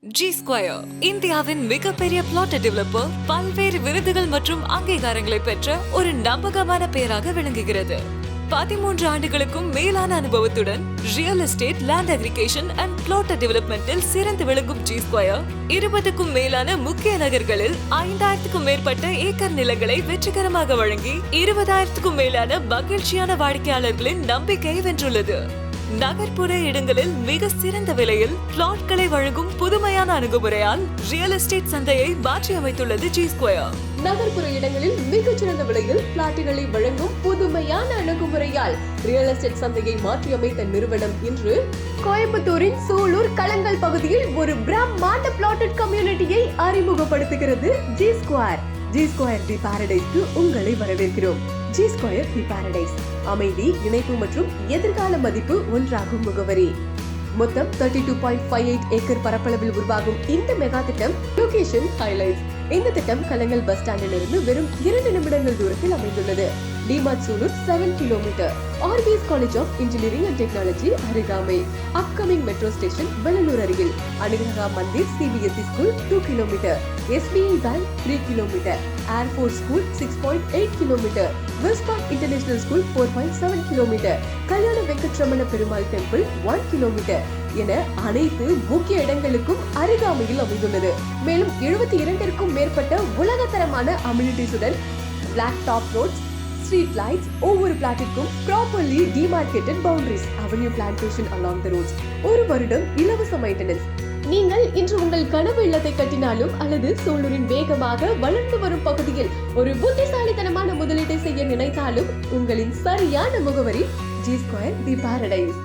G square இந்தியாவின் மிகப்பெரிய plot developer, பல்வேறு விருதுகள் மற்றும் அங்கீகாரங்களை பெற்ற ஒரு நம்பகமான பெயராக விளங்குகிறது. 13 ஆண்டுகளுக்கும் மேலான அனுபவத்துடன் real estate, land aggregation and plot டெவலப்மெண்டில் சிறந்து விளங்கும் ஜி ஸ்கொயர் 20க்கும் மேலான முக்கிய நகர்களில் 5000க்கும் மேற்பட்ட ஏக்கர் நிலங்களை வெற்றிகரமாக வழங்கி 20,000க்கும் மேலான மகிழ்ச்சியான வாடிக்கையாளர்களின் நம்பிக்கையை வென்றுள்ளது. நகர்ப்புற இடங்களில் மிக சிறந்த விலையில் பிளாட்களை வழங்கும் புதுமையான அணுகுமுறையால் ரியல் எஸ்டேட் சந்தையை மாற்றி அமைத்துள்ளது ஜி ஸ்கொயர். நகர்ப்புற இடங்களில் மிகச்சிறந்த விலையில் பிளாட்டுகளை வழங்கும் புதுமையான அணுகுமுறையால் ரியல் எஸ்டேட் சந்தையை மாற்றி அமைத்த நிறுவனம் இன்று கோயம்புத்தூரின் சூலூர் களங்கல் பகுதியில் ஒரு பிரம்மாண்ட பிளாட்டட் கம்யூனிட்டியை அறிமுகப்படுத்துகிறது G square. G square the பாரடைஸ்க்கு உங்களை வரவேற்கிறோம். ஜி ஸ்கொயர் தி பாரடைஸ் அமைதி, இணைப்பு மற்றும் எதிர்கால மதிப்பு ஒன்றாகும் முகவரி. மொத்தம் 32.58 ஏக்கர் பரப்பளவில் உருவாகும் இந்த மெகா திட்டம் லொகேஷன் ஹைலைட்ஸ். இந்த திட்டம் களங்கல் பஸ் ஸ்டாண்டில் இருந்து வெறும் 2 நிமிடங்கள் தூரத்தில் அமைந்துள்ளது. DMart Sulur 7 kilometre, RBS college of engineering and technology அருகாமை, அப்கமிங் மெட்ரோ ஸ்டேஷன் வெள்ளலூர் அருகில், Anugraha Mandir CBSE school 2 kilometre, SBI bank 3 kilometre, air force school 6.8 kilometre, Westpark international school 4.7 kilometre, Kalyana Venkataramana Perumal temple 1 kilometre என அனைத்து முக்கிய இடங்களுக்கும் அருகாமையில் அமைந்துள்ளது. மேலும் 72க்கும் மேற்பட்ட உலகத்தரமான அம்யூனிட்டிஸுடன் black top roads, street lights, ஒவ்வொரு பிளாட்டிற்கும் properly demarcated boundaries, avenue plantation along the roads, 1 வருடம் இலவச மெயின்டெனன்ஸ். நீங்கள் இன்று உங்கள் கனவு இல்லத்தை கட்டினாலும் அல்லது சூலூரின் வேகமாக வளர்ந்து வரும் பகுதியில் ஒரு புத்திசாலித்தனமான முதலீட்டை செய்ய நினைத்தாலும் உங்களின் சரியான முகவரி ஜி ஸ்கொயர் தி பாரடைஸ்.